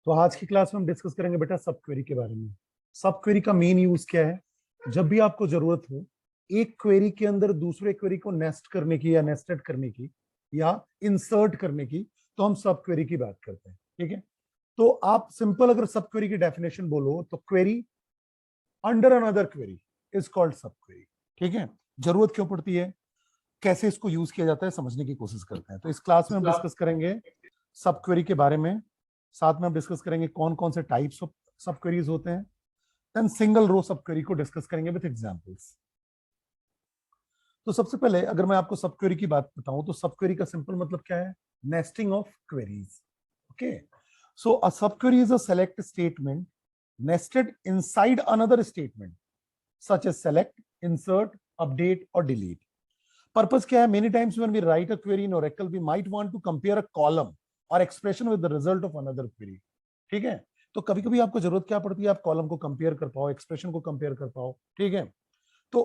तो आज की क्लास में हम डिस्कस करेंगे बेटा सब क्वेरी के बारे में। सब क्वेरी का मेन यूज क्या है? जब भी आपको जरूरत हो एक क्वेरी के अंदर दूसरे क्वेरी को नेस्ट करने की या नेस्टेड करने की या इंसर्ट करने की, तो हम सब क्वेरी की बात करते हैं। ठीक है, तो आप सिंपल अगर सब क्वेरी की डेफिनेशन बोलो तो query under another query is called सब क्वेरी। ठीक है, जरूरत क्यों पड़ती है, कैसे इसको यूज किया जाता है, समझने की कोशिश करते हैं। तो इस क्लास में हम डिस्कस करेंगे सब क्वेरी के बारे में, साथ में हम डिस्कस करेंगे कौन कौन से टाइप्स ऑफ सब क्वेरीज होते हैं, then single row sub query को डिस्कस करेंगे विद एग्जांपल्स। तो सबसे पहले अगर मैं आपको सब क्वेरी की बात बताऊं तो सब क्वेरी का सिंपल मतलब क्या है? Nesting of queries. Okay, so a sub query is a select statement nested inside another statement such as select, insert, update or delete. Purpose क्या है? Many times when we write a query in Oracle, we might want to compare a column or expression with the result of another query. ठीक है, तो कभी कभी आपको जरूरत क्या पड़ती है? आप कॉलम को कंपेयर कर पाओ, एक्सप्रेशन को कंपेयर कर पाओ। ठीक है, तो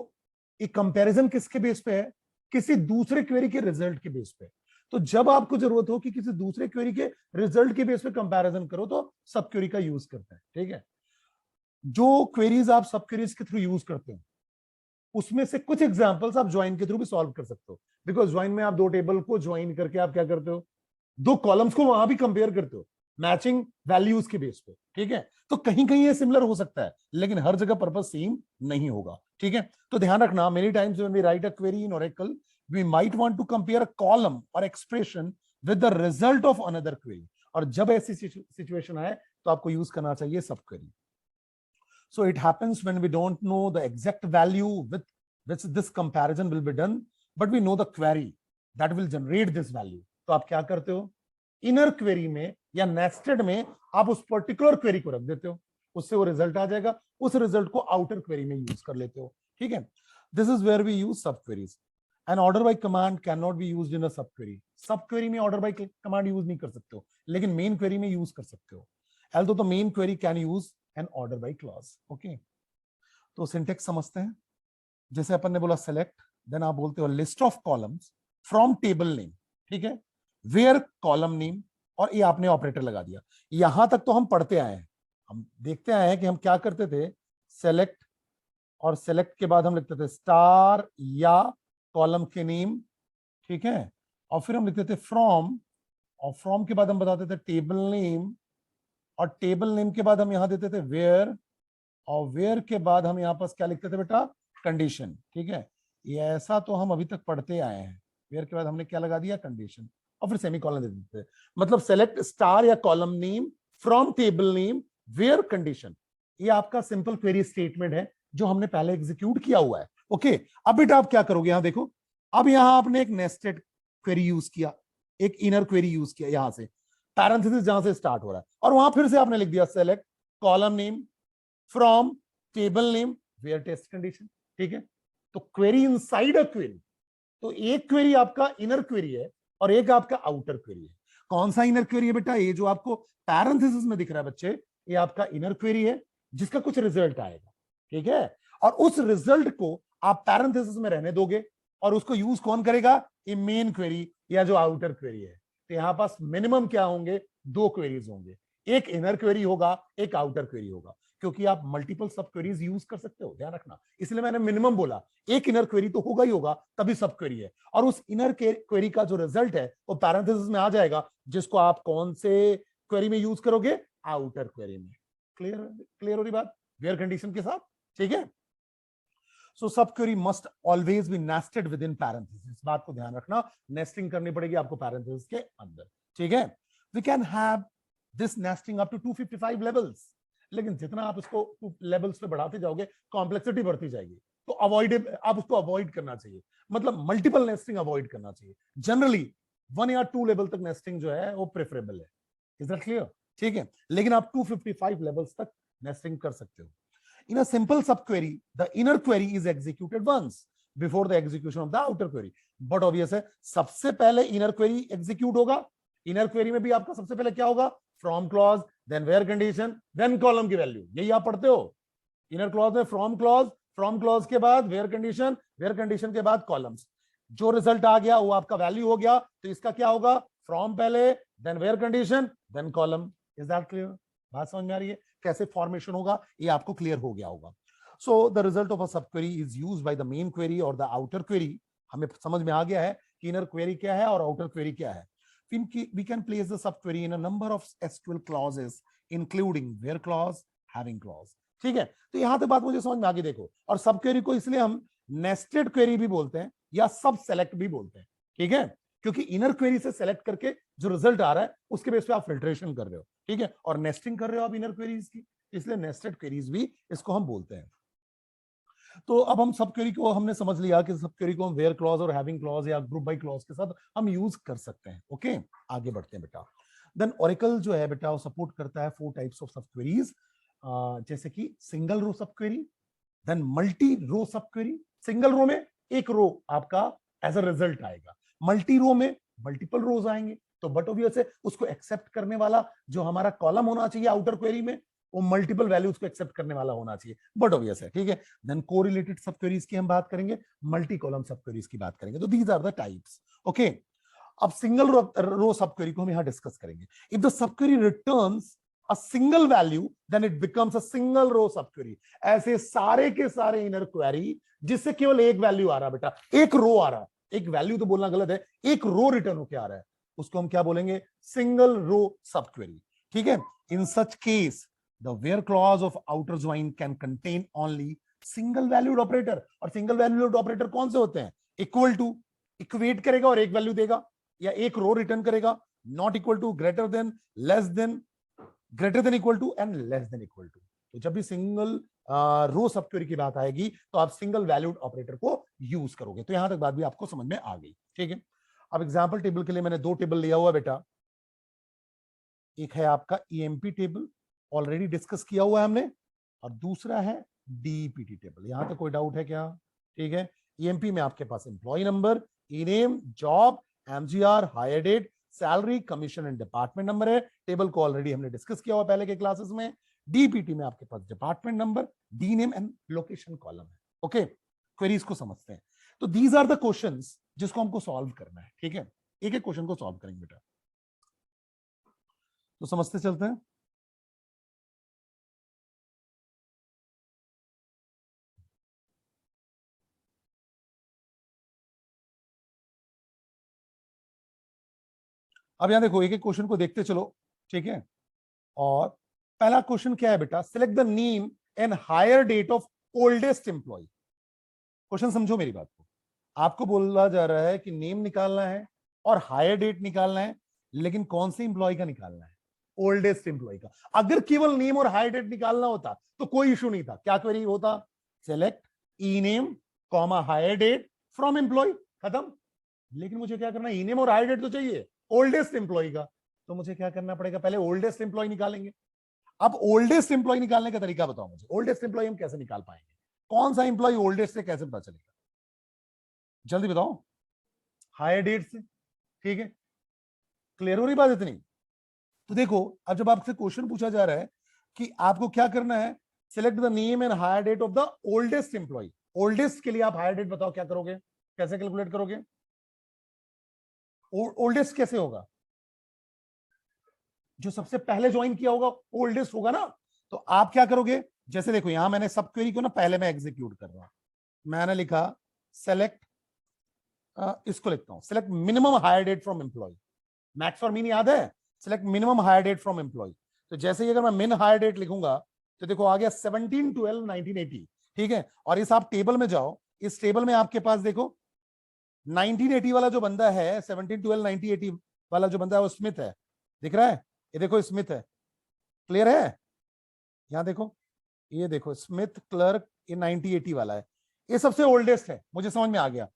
एक कंपैरिजन किसके बेस पे है? किसी दूसरे क्वेरी के रिजल्ट के बेस पे। तो जब आपको जरूरत हो कि किसी दूसरे क्वेरी के रिजल्ट के बेस पे कंपैरिजन करो तो सब क्वेरी का यूज करते हैं। ठीक है, जो क्वेरीज आप सब क्वेरीज के थ्रू यूज करते हो उसमें से कुछ एग्जांपल्स आप ज्वाइन के थ्रू भी सॉल्व कर सकते हो, बिकॉज ज्वाइन में आप दो टेबल को ज्वाइन करके आप क्या करते हो? दो कॉलम्स को वहां भी कंपेयर करते हो मैचिंग वैल्यूज के बेस पे। ठीक है, तो कहीं कहीं ये सिमिलर हो सकता है लेकिन हर जगह पर्पस सेम नहीं होगा। ठीक है, तो ध्यान रखना, many times when we write a query in Oracle we might want to compare a column और expression with the result of another query, और जब ऐसी सिचुएशन आए तो आपको यूज करना चाहिए सब query. So it happens when we don't know the exact value with which this comparison will be done, but we know the query that will generate this value. तो आप क्या करते हो? इनर क्वेरी में या नेस्टेड में आप उस पर्टिकुलर क्वेरी को रख देते हो, उससे वो रिजल्ट आ जाएगा, उस रिजल्ट को आउटर क्वेरी में यूज कर लेते हो। ठीक है, this is where we use sub queries. An order by command can not be used in a sub query. सब क्वेरी में ऑर्डर बाय कमांड यूज नहीं कर सकते हो, लेकिन मेन क्वेरी में यूज कर सकते हो। although the main query can use an order by clause. Okay, तो सिंटेक्स समझते हैं। जैसे अपन ने बोला सेलेक्ट, देन आप बोलते हो list of columns from table name. ठीक है, वेयर कॉलम नेम, और ये आपने ऑपरेटर लगा दिया। यहां तक तो हम पढ़ते आए हैं, हम देखते आए हैं कि हम क्या करते थे, सेलेक्ट, और सेलेक्ट के बाद हम लिखते थे स्टार या कॉलम के नेम। ठीक है, और फिर हम लिखते थे फ्रॉम, और फ्रॉम के बाद हम बताते थे टेबल नेम, और टेबल नेम के बाद हम यहां देते थे वेयर, और वेयर के बाद हम यहां पास क्या लिखते थे बेटा? कंडीशन। ठीक है, ये ऐसा तो हम अभी तक पढ़ते आए हैं। वेयर के बाद हमने क्या लगा दिया? कंडीशन, और फिर सेमीकोलन दे देते थे। मतलब सेलेक्ट स्टार या column name from table name where condition. ये आपका सिंपल क्वेरी स्टेटमेंट है जो हमने पहले एग्जीक्यूट किया हुआ है। ओके, अब बेटा आप क्या करोगे? यहां देखो, अब यहां आपने एक नेस्टेड क्वेरी यूज किया, एक इनर क्वेरी यूज किया, यहां से पैरेंथेसिस जहां से स्टार्ट हो रहा है, और वहां फिर से आपने लिख दिया select column name from table name where test condition. ठीक है, तो क्वेरी इनसाइड अ क्वेरी। तो एक क्वेरी आपका इनर क्वेरी है और एक आपका आउटर क्वेरी है। कौन सा इनर क्वेरी है बेटा? ये जो आपको पैरेंथेसिस में दिख रहा है बच्चे, ये आपका इनर क्वेरी है जिसका कुछ रिजल्ट आएगा। ठीक है, और उस रिजल्ट को आप पैरेंथेसिस में रहने दोगे, और उसको यूज कौन करेगा? ये मेन क्वेरी या जो आउटर क्वेरी है। तो यहां पास मिनिमम क्या होंगे? दो क्वेरीज होंगे, एक इनर क्वेरी होगा, एक आउटर क्वेरी होगा, क्योंकि आप मल्टीपल सब क्वेरीज यूज कर सकते हो, ध्यान रखना। इसलिए मैंने मिनिमम बोला, एक इनर क्वेरी तो होगा ही होगा, तभी सब क्वेरी है, और उस इनर क्वेरी का जो रिजल्ट है वो पैरेंथेसिस में आ जाएगा, जिसको आप कौन से क्वेरी में यूज करोगे? आउटर क्वेरी में। क्लियर क्लियर हो रही बात वेयर कंडीशन के साथ? ठीक है, सो सब query must always be nested with in parenthesis. इस बात को ध्यान रखना, नेस्टिंग करनी पड़ेगी आपको पैरेंथेसिस के अंदर। ठीक है, we can have this nesting up to 255 levels, लेकिन जितना आप इसको लेवल्स पे बढ़ाते जाओगे कॉम्प्लेक्सिटी बढ़ती जाएगी, तो अवॉइड, आप उसको अवॉइड करना चाहिए, मतलब मल्टीपल नेस्टिंग अवॉइड करना चाहिए। जनरली 1 या 2 लेवल तक नेस्टिंग जो है वो प्रेफरेबल है। Is that clear? ठीक है, लेकिन आप 255 लेवल्स तक नेस्टिंग कर सकते हो। In a simple subquery, the inner query is executed once before the execution of the outer query. But obvious है, सबसे पहले inner query execute होगा। inner query में भी आपका सबसे पहले क्या होगा? from clause, then where condition, then column की value। यही आप पढ़ते हो inner clause में। from clause के बाद where condition के बाद columns। जो रिजल्ट आ गया वो आपका वैल्यू हो गया, तो इसका क्या होगा? from पहले, then where condition, then column। Is that clear? बात समझ में आ रही है? कैसे फॉर्मेशन होगा ये आपको क्लियर हो गया होगा. So the result of a sub query is use by the main query और द आउटर क्वेरी. हमें समझ में आ गया है कि इनर क्वेरी क्या है और आउटर क्वेरी क्या है. We can place the subquery in a number of SQL clauses including where clause, having clause. ठीक है, तो यहां तक बात मुझे समझ में आ गई. देखो, और सब क्वेरी को इसलिए हम नेस्टेड क्वेरी भी बोलते हैं या सब सेलेक्ट भी बोलते हैं. ठीक है, क्योंकि इनर क्वेरी से सेलेक्ट करके जो रिजल्ट आ रहा है उसके बेस पे आप फिल्ट्रेशन कर रहे हो. ठीक है, और नेस्टिंग कर रहे हो आप इनर क्वेरीज की, इसलिए नेस्टेड क्वेरीज भी इसको हम बोलते हैं. तो अब हम सब क्वेरी को हमने समझ लिया कि सब क्वेरी को हम वेयर क्लॉज और हैविंग क्लॉज या ग्रुप बाय क्लॉज के साथ हम यूज कर सकते हैं. ओके, आगे बढ़ते हैं बेटा. देन ओरेकल जो है बेटा वो सपोर्ट करता है 4 टाइप्स ऑफ सब क्वेरीज, जैसे कि single row sub query, then multi रो सब क्वेरी. सिंगल रो में एक रो आपका एज अ रिजल्ट आएगा, मल्टी रो में मल्टीपल रोज आएंगे. तो बट ऑब्वियस है उसको एक्सेप्ट करने वाला जो हमारा कॉलम होना चाहिए आउटर क्वेरी में वो मल्टीपल वैल्यूज को एक्सेप्ट करने वाला होना चाहिए. बट ऑब्वियस है. ठीक है, देन कोरिलेटेड सब क्वेरीज की हम बात करेंगे, मल्टी कॉलम सब क्वेरीज की बात करेंगे. तो these are the types. Okay, अब सिंगल रो सब क्वेरी को हम यहां डिस्कस करेंगे. If the sub query returns a single value then it becomes a single row sub query. ऐसे सारे के सारे इनर क्वेरी जिससे केवल एक वैल्यू आ रहा है बेटा, एक रो आ रहा है, एक वैल्यू तो बोलना गलत है, एक रो रिटर्न होकर आ रहा है, उसको हम क्या बोलेंगे? Single row sub query. ठीक है, in such case the where clause of outer join can contain only single valued operator. और single valued operator कौन से होते हैं? equal to, equate करेगा और एक वैल्यू देगा, या एक रो रिटर्न करेगा, not equal to, greater than, less than, greater than equal to and less than equal to. तो जब भी सिंगल रो सब क्वेरी की बात आएगी तो आप सिंगल वैल्यूड ऑपरेटर को यूज करोगे. तो यहां तक बात भी आपको समझ में आ गई. ठीक है, अब एग्जांपल टेबल के लिए मैंने 2 टेबल लिया हुआ बेटा. एक है आपका ईएमपी टेबल, ऑलरेडी डिस्कस किया हुआ है हमने, और दूसरा है डीपीटी टेबल. यहां तक कोई डाउट है क्या? ठीक है, ईएमपी में आपके पास employee number, E name, job, MGR, hire date, salary, commission and department number है. टेबल को ऑलरेडी हमने डिस्कस किया हुआ पहले के क्लासेस में. डीपीटी में आपके पास department number, D name and location column है. ओके, क्वेरीज को समझते हैं. तो दीज आर द क्वेश्चंस जिसको हमको सॉल्व करना है. ठीक है, एक एक क्वेश्चन को सॉल्व करेंगे बेटा. तो समझते चलते हैं. अब यहां देखो, एक एक क्वेश्चन को देखते चलो. ठीक है, और पहला क्वेश्चन क्या है बेटा? Select the name and hire date of oldest employee. Question समझो मेरी बात को. आपको बोला जा रहा है कि नेम निकालना है और हायर डेट निकालना है, लेकिन कौन से एम्प्लॉय का निकालना है? ओल्डेस्ट एम्प्लॉय का. अगर केवल नेम और हायर डेट निकालना होता तो कोई इशू नहीं था. क्या क्वेरी होता? Select E name comma hire date from employee, खत्म. लेकिन मुझे क्या करना है? ई नेम और हायर डेट तो चाहिए ओल्डेस्ट एम्प्लॉय का. तो मुझे क्या करना पड़ेगा? पहले ओल्डेस्ट एम्प्लॉय निकालेंगे. अब ओल्डेस्ट एम्प्लॉय निकालने का तरीका बताओ मुझे. ओल्डेस्ट एम्प्लॉय हम कैसे निकाल पाएंगे? कौन सा एम्प्लॉय ओल्डेस्ट से कैसे पता चलेगा? जल्दी बताओ. हायर डेट से. ठीक है, क्लियर हो रही बात इतनी? तो देखो, अब जब आपसे क्वेश्चन पूछा जा रहा है कि आपको क्या करना है, select the name and hire date of the oldest employee. Oldest के लिए आप हायर डेट बताओ क्या करोगे, कैसे कैलकुलेट करोगे? ओल्डेस्ट कैसे होगा? जो सबसे पहले ज्वाइन किया होगा ओल्डेस्ट होगा ना. तो आप क्या करोगे? जैसे देखो, यहां मैंने सब क्वेरी को ना पहले मैं एग्जीक्यूट कर रहा हूं. मैंने लिखा सेलेक्ट, इसको लिखता हूं, select minimum hire date from employee. Max और मीन याद है? Select minimum hire date from employee. तो जैसे ही अगर मैं मिन हायर डेट लिखूंगा तो देखो आ गया 17/12/1980. ठीक है, और इस आप टेबल में जाओ, इस टेबल में आपके पास देखो 1980 वाला जो बंदा है, 17/12/1980 वाला जो बंदा है वो स्मिथ है. दिख रहा है? ये देखो स्मिथ है. क्लियर है? यहां देखो, ये देखो स्मिथ क्लर्क, ये 1980 वाला है. ये सबसे ओल्डेस्ट है. मुझे समझ में आ गया.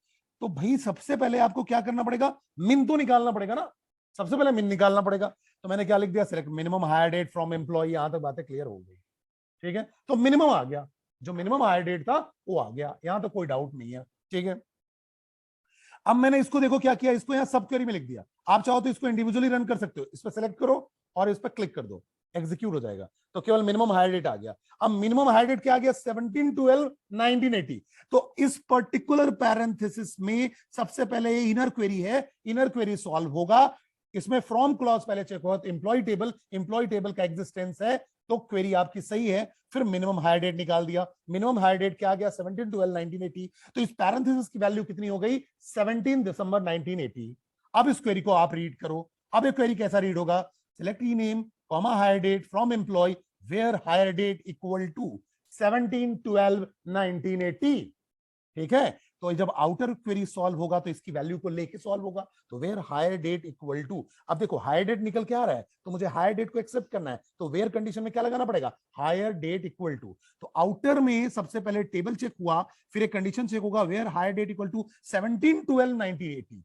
तो भाई सबसे पहले आपको क्या करना पड़ेगा? मिन तो निकालना पड़ेगा ना. सबसे पहले मिन निकालना पड़ेगा. तो मैंने क्या लिख दिया? Select minimum hire date from employee. यहां तक बातें क्लियर हो गई. ठीक है, तो मिनिमम आ गया, जो मिनिमम हायर डेट था वो आ गया. यहां तो कोई डाउट नहीं है. ठीक है, अब मैंने इसको देखो क्या किया, इसको यहां सब क्वेरी में लिख दिया. आप चाहो तो इसको इंडिविजुअली रन कर सकते हो. इस पर सेलेक्ट करो और इस पर क्लिक कर दो, एग्जीक्यूट हो जाएगा. तो केवल मिनिमम हायर डेट आ गया. अब मिनिमम हायर डेट क्या आ गया? 17/12/1980. तो इस पर्टिकुलर पैरेंथेसिस में सबसे पहले इनर क्वेरी है, इनर क्वेरी सॉल्व होगा. इसमें फ्रॉम क्लॉज पहले चेक हुआ, तो एम्प्लॉय टेबल का एग्जिस्टेंस है, तो क्वेरी आपकी सही है। फिर मिनिमम हायर डेट निकाल दिया, मिनिमम हायर डेट क्या आ गया 17/12/1980, तो इस पैरेंथेसिस की वैल्यू कितनी हो गई 17 दिसंबर 1980। अब इस क्वेरी को आप रीड करो। अब ये क्वेरी कैसा रीड होगा, select E name comma hire date from employee where hire date equal to 17/12/1980। ठीक है, तो जब आउटर क्वेरी सॉल्व होगा तो इसकी वैल्यू को लेके सॉल्व होगा, तो where hire date equal to, अब देखो हायर डेट निकल के आ रहा है, तो मुझे हायर डेट को एक्सेप्ट करना है, तो वेयर कंडीशन में क्या लगाना पड़ेगा, हायर डेट इक्वल टू। तो आउटर में सबसे पहले टेबल चेक हुआ, फिर एक कंडीशन चेक होगा where hire date equal to 17/12/1980।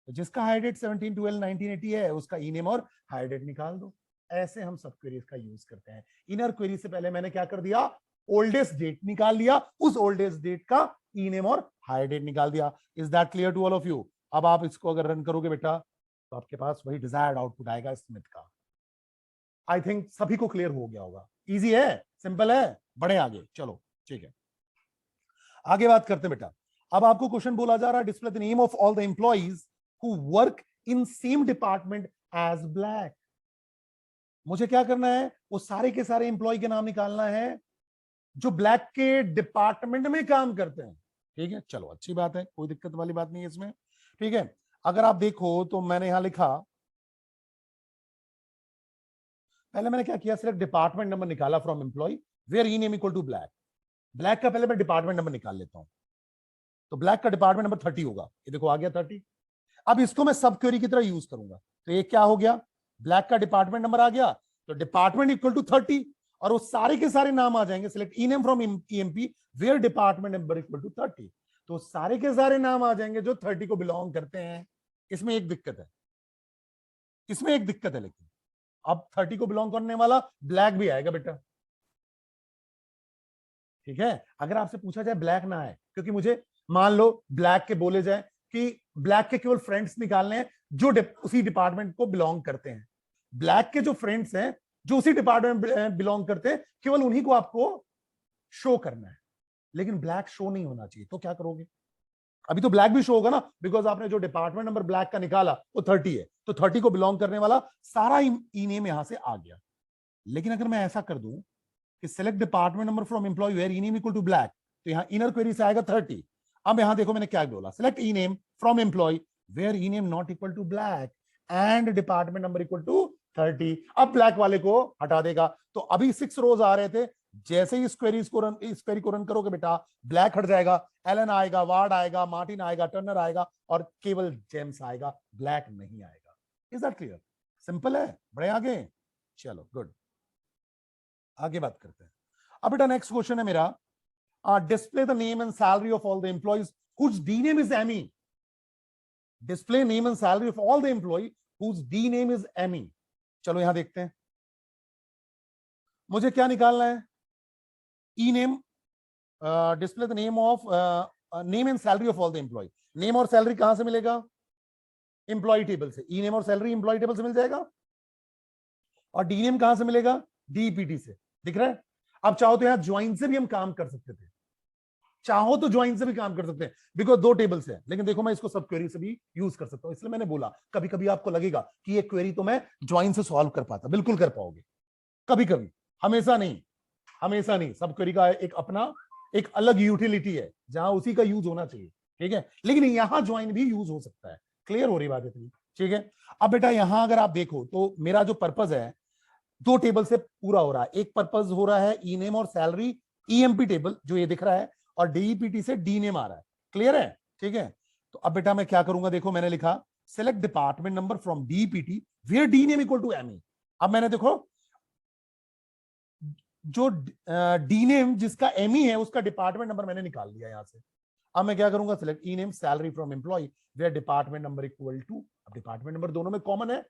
तो जिसका हायर डेट 17/12/1980 है उसका ई नेम और हायर डेट निकाल दो। ऐसे हम सब क्वेरीज का यूज करते हैं। इनर क्वेरी से पहले मैंने क्या कर दिया, ओल्डेस्ट डेट निकाल लिया, उस ओल्डेस्ट डेट का ई नेम और हायर डेट निकाल दिया। Is that clear to all of you? अब आप इसको अगर रन करोगे बेटा तो आपके पास वही डिजायर्ड आउटपुट आएगा स्मिथ का। आई थिंक सभी को क्लियर हो गया होगा। इजी है, सिंपल है, बढ़े आगे। चलो ठीक है, आगे बात करते हैं बेटा। अब आपको क्वेश्चन बोला जा रहा है display the name of all the employees who work in same department as Black. मुझे क्या करना है, वो सारे के सारे एम्प्लॉय के नाम निकालना है जो ब्लैक के डिपार्टमेंट में काम करते हैं। ठीक है, चलो अच्छी बात है, कोई दिक्कत वाली बात नहीं है इसमें। ठीक है, अगर आप देखो तो मैंने यहां लिखा, पहले मैंने क्या किया, सिर्फ डिपार्टमेंट नंबर निकाला from employee where E name equal to Black. Black का पहले मैं डिपार्टमेंट नंबर निकाल लेता हूं, तो ब्लैक का डिपार्टमेंट नंबर 30 होगा, ये देखो आ गया 30। अब इसको मैं सब क्वेरी की तरह यूज करूंगा, तो ये क्या हो गया, ब्लैक का डिपार्टमेंट नंबर आ गया, तो डिपार्टमेंट इक्वल टू 30, और वो सारे के सारे नाम आ जाएंगे, select E name from EMP where department number equal to 30, तो सारे के सारे नाम आ जाएंगे जो 30 को बिलोंग करते हैं। इसमें एक दिक्कत है, इसमें एक दिक्कत है, लेकिन अब 30 को बिलोंग करने वाला ब्लैक भी आएगा बेटा। ठीक है, अगर आपसे पूछा जाए ब्लैक ना है, क्योंकि मुझे मान लो ब्लैक के बोले जाए कि ब्लैक के केवल फ्रेंड्स निकालने हैं जो उसी डिपार्टमेंट को बिलोंग करते हैं, ब्लैक के जो फ्रेंड्स हैं जो उसी डिपार्टमेंट में बिलोंग करते हैं, केवल उन्हीं को आपको शो करना है, लेकिन ब्लैक शो नहीं होना चाहिए। तो क्या करोगे, अभी तो ब्लैक भी शो होगा ना, बिकॉज आपने जो डिपार्टमेंट नंबर ब्लैक का निकाला वो 30 है, तो 30 को बिलोंग करने वाला सारा ई नेम यहां से आ गया। लेकिन अगर मैं ऐसा कर दूं कि select department number from employee where E name equal to Black, तो यहां इनर क्वेरी से आएगा 30। अब यहां देखो मैंने क्या बोला, select E name from employee where E name not equal to Black and department number equal to 30। अब ब्लैक वाले को हटा देगा, तो अभी 6 रोज आ रहे थे, जैसे ही इस क्वेरी को रन करोगे बेटा, ब्लैक हट जाएगा, एलन आएगा, वार्ड आएगा, मार्टिन आएगा, टर्नर आएगा, और केवल जेम्स आएगा, ब्लैक नहीं आएगा। Is that clear? सिंपल है, बढ़े आगे। चलो गुड, आगे बात करते हैं। अब बेटा नेक्स्ट क्वेश्चन है मेरा, display the name and salary of all the employees whose D name is Emmy. Display name and salary of all the employee whose D name is Emmy. चलो यहां देखते हैं, मुझे क्या निकालना है, E name, display the name of name and salary of all the employee. Name और salary कहां से मिलेगा, एम्प्लॉय टेबल से, ई नेम और सैलरी एम्प्लॉय टेबल से मिल जाएगा, और डी नेम कहां से मिलेगा, डीपीटी से। दिख रहा है? अब चाहो तो यहां ज्वाइन से भी हम काम कर सकते थे, चाहो तो ज्वाइन से भी काम कर सकते हैं, बिकॉज 2 टेबल्स है, लेकिन देखो मैं इसको सब क्वेरी से भी यूज कर सकता हूं, इसलिए मैंने बोला कभी कभी आपको लगेगा कि ये क्वेरी तो मैं ज्वाइन से सॉल्व कर पाता, बिल्कुल कर पाओगे, कभी कभी, हमेशा नहीं, हमेशा नहीं। सब क्वेरी का एक अपना एक अलग यूटिलिटी है जहां उसी का यूज होना चाहिए, ठीक है, लेकिन यहां ज्वाइन भी यूज हो सकता है। क्लियर हो रही बात इतनी? ठीक है, अब बेटा यहां अगर आप देखो तो मेरा जो पर्पज है 2 टेबल से पूरा हो रहा है। एक पर्पज हो रहा है ई नेम और सैलरी ईएमपी टेबल जो ये दिख रहा है, और डीईपीटी से डी नेम आ रहा है। क्लियर है? ठीक है, तो अब बेटा मैं क्या करूंगा, देखो मैंने लिखा select department number from DEPT where D name equal to ME. अब मैंने देखो जो डी नेम जिसका एमई है उसका डिपार्टमेंट नंबर मैंने निकाल लिया यहां से। अब मैं क्या करूंगा, select E name salary from employee where department number equal to, अब डिपार्टमेंट नंबर दोनों में कॉमन है,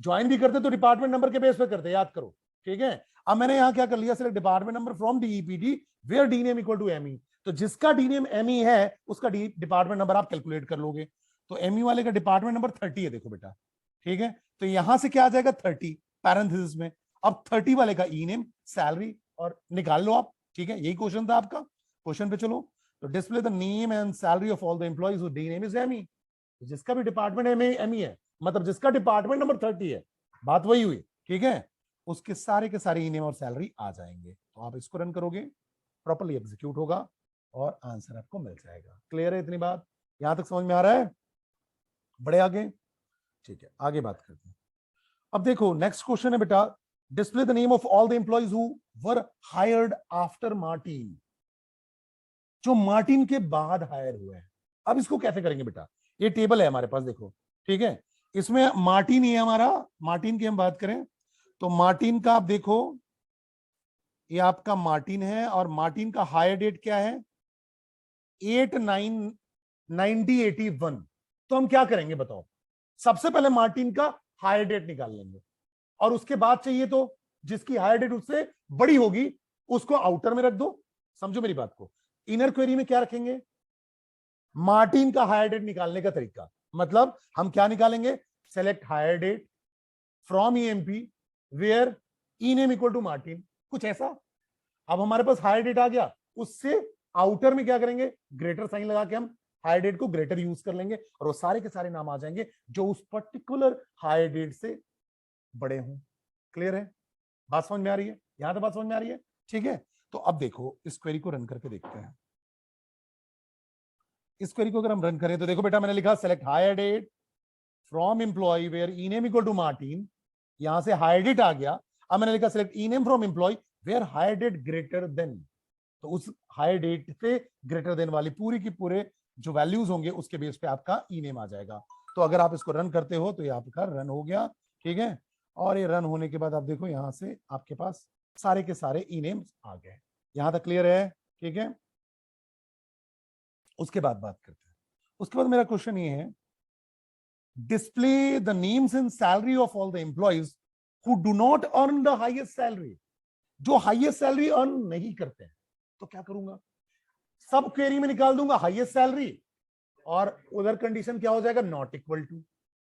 ज्वाइन भी करते तो डिपार्टमेंट नंबर के बेस पे करते, याद करो। ठीक है, अब मैंने यहां क्या कर लिया, select department number from DEPT where D name equal to ME, तो जिसका डी नेम एमई है उसका डिपार्टमेंट नंबर आप कैलकुलेट कर लोगे, तो एमई वाले का डिपार्टमेंट नंबर 30 है, देखो बेटा। ठीक है, तो यहां से क्या आ जाएगा 30 पैरेंथेसिस में, अब 30 वाले का ई नेम सैलरी और निकाल लो आप। ठीक है, यही क्वेश्चन था आपका, क्वेश्चन पे चलो। तो display the name and salary of all the employees who D name is ME, जिसका भी डिपार्टमेंट एमई है मतलब जिसका डिपार्टमेंट नंबर 30 है, बात वही हुई, ठीक है, उसके सारे के सारे ई नेम और सैलरी आ जाएंगे। तो आप इसको रन करोगे, प्रॉपर्ली एग्जीक्यूट होगा और आंसर आपको मिल जाएगा। क्लियर है इतनी बात? यहां तक समझ में आ रहा है? बड़े आगे, ठीक है, आगे बात करते हैं। अब देखो नेक्स्ट क्वेश्चन है बेटा, display the name of all the employees who were hired after Martin, जो मार्टिन के बाद हायर हुए हैं। अब इसको कैसे करेंगे बेटा, ये टेबल है हमारे पास, देखो, ठीक है, इसमें मार्टिन ही है हमारा, मार्टिन की हम बात करें तो मार्टिन का आप देखो, ये आपका मार्टिन है और मार्टिन का हायर डेट क्या है, 8/9/1981। तो हम क्या करेंगे बताओ, सबसे पहले मार्टिन का हायर डेट निकाल लेंगे और उसके बाद चाहिए तो जिसकी हायर डेट उससे बड़ी होगी उसको आउटर में रख दो। समझो मेरी बात को, इनर क्वेरी में क्या रखेंगे, मार्टिन का हायर डेट निकालने का तरीका, मतलब हम क्या निकालेंगे, select hire date from EMP where E name equal to Martin, कुछ ऐसा। अब हमारे पास हायर डेट आ गया, उससे आउटर में क्या करेंगे, ग्रेटर साइन लगा के हम हायर डेट को ग्रेटर यूज कर लेंगे और वो सारे के सारे नाम आ जाएंगे जो उस पर्टिकुलर हायर डेट से बड़े हों। क्लियर है? बात समझ में आ रही है? यहां तो बात समझ में आ रही है, ठीक है। तो अब देखो इस क्वेरी को रन करके देखते हैं। इस क्वेरी को अगर हम रन करें तो देखो बेटा, मैंने लिखा select hire date from employee where E name equal to Martin, यहां से हायर डेट आ गया। अब मैंने लिखा select E name from employee where hire date greater than, तो उस हायर डेट से ग्रेटर देन वाली पूरी की पूरे जो वैल्यूज होंगे उसके बेस पे आपका ई नेम आ जाएगा। तो अगर आप इसको रन करते हो तो ये आपका रन हो गया, ठीक है। और ये रन होने के बाद आप देखो यहां से आपके पास सारे के सारे ई नेम्स आ गए। यहां तक क्लियर है? ठीक है, उसके बाद बात करते हैं। उसके बाद मेरा क्वेश्चन ये है, display the names and salary of all the employees who do not earn the highest salary, जो हाईएस्ट सैलरी अर्न नहीं करते हैं। तो क्या करूंगा, सब क्वेरी में निकाल दूंगा हाईएस्ट सैलरी और उधर कंडीशन क्या हो जाएगा, नॉट इक्वल टू।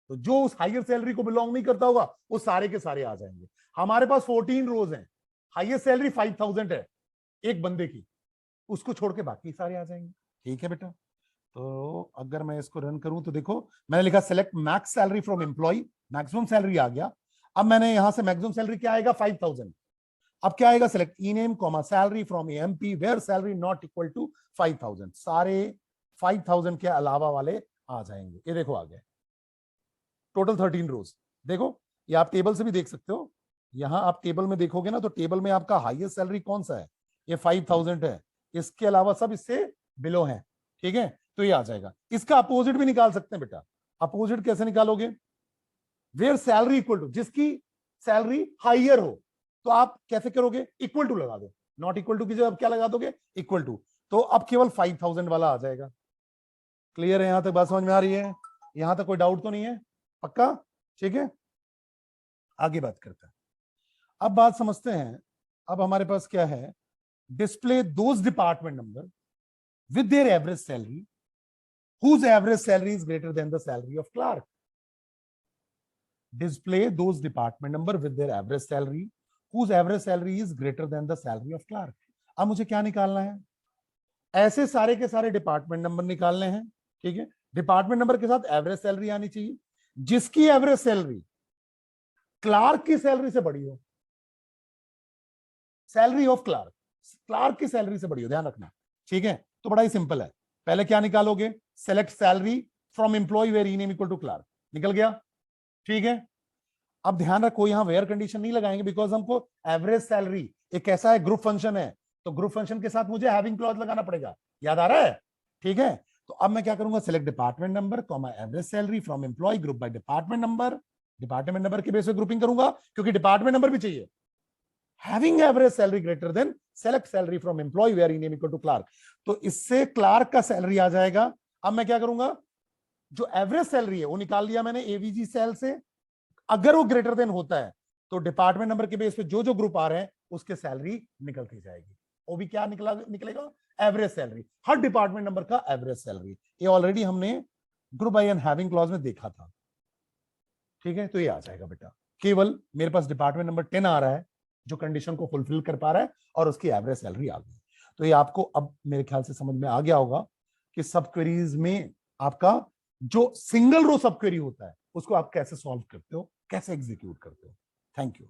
तो जो उस हाईयर सैलरी को बिलोंग नहीं करता होगा वो सारे के सारे आ जाएंगे। हमारे पास 14 रोज हैं, हाईएस्ट सैलरी 5000 है एक बंदे की, उसको छोड़ के बाकी सारे आ जाएंगे। ठीक है बेटा, तो अगर मैं इसको रन करूं तो देखो मैंने लिखा select max salary from employ, maximum salary आ गया। अब मैंने यहां से मैक्सिमम सैलरी क्या आएगा, 5000। अब क्या आएगा, select E name comma salary from EMP where salary not equal to 5000, सारे 5000 के अलावा वाले आ जाएंगे। ये देखो आ गए, टोटल 13 रोज। देखो ये आप टेबल से भी देख सकते हो, यहां आप टेबल में देखोगे ना तो टेबल में आपका हाईएस्ट सैलरी कौन सा है, ये 5000 है, इसके अलावा सब इससे बिलो है, ठीक है। तो ये आ जाएगा। इसका अपोजिट भी निकाल सकते हैं बेटा, अपोजिट कैसे निकालोगे, वेयर सैलरी इक्वल टू, जिसकी सैलरी हाइयर हो तो आप कैसे करोगे, इक्वल टू लगा दो, नॉट इक्वल टू की जगह आप क्या लगा दोगे, इक्वल टू। तो अब केवल 5000 वाला आ जाएगा। क्लियर है? यहां तक बात समझ में आ रही है? यहां तक कोई डाउट तो नहीं है? पक्का? ठीक है, आगे बात करते हैं। अब बात समझते हैं, अब हमारे पास क्या है, display those department number with their average salary whose average salary is greater than the salary of clerk. Display those department number with their average salary whose average salary is greater than the salary of clerk. अब मुझे क्या निकालना है, ऐसे सारे के सारे department number निकालने हैं, ठीक है। डिपार्टमेंट नंबर के साथ एवरेज सैलरी आनी चाहिए, जिसकी एवरेज सैलरी क्लार्क की सैलरी से बड़ी हो, सैलरी ऑफ क्लार्क क्लार्क की सैलरी से बड़ी हो, ध्यान रखना, ठीक है। तो बड़ा ही सिंपल है, पहले क्या निकालोगे, select salary from employee where E name equal to Clark, निकल गया, ठीक है। अब ध्यान रखो यहां वेयर कंडीशन नहीं लगाएंगे बिकॉज हमको एवरेज सैलरी एक ऐसा है, ग्रुप फंक्शन है, तो ग्रुप फंक्शन के साथ मुझे हैविंग क्लॉज लगाना पड़ेगा, याद आ रहा है? ठीक है, तो अब मैं क्या करूंगा, select department number comma average salary from employee group by department number, department number के बेस पे ग्रुपिंग करूंगा क्योंकि डिपार्टमेंट नंबर भी चाहिए। Having average salary greater than select salary from employee where E name equal to Clark, तो इससे Clark का salary आ जाएगा। अब मैं क्या करूंगा, जो एवरेज सैलरी है वो निकाल लिया मैंने एवीजी सेल से, अगर वो ग्रेटर देन होता है तो डिपार्टमेंट नंबर के बेस पे जो जो ग्रुप आ रहे हैं उसके सैलरी निकलती जाएगी, वो भी क्या निकलेगा, एवरेज सैलरी, हर डिपार्टमेंट नंबर का एवरेज सैलरी। ये ऑलरेडी हमने group by and having clause में देखा था, ठीक है। तो ये आ जाएगा बेटा, केवल मेरे पास डिपार्टमेंट नंबर 10 आ रहा है जो कंडीशन को फुलफिल कर पा रहा है और उसकी एवरेज सैलरी आ गई। तो ये आपको अब मेरे ख्याल से समझ में आ गया होगा कि सब क्वेरीज में आपका जो सिंगल रो सब क्वेरी होता है उसको आप कैसे सॉल्व करते हो, कैसे एग्जीक्यूट करते हो। Thank you.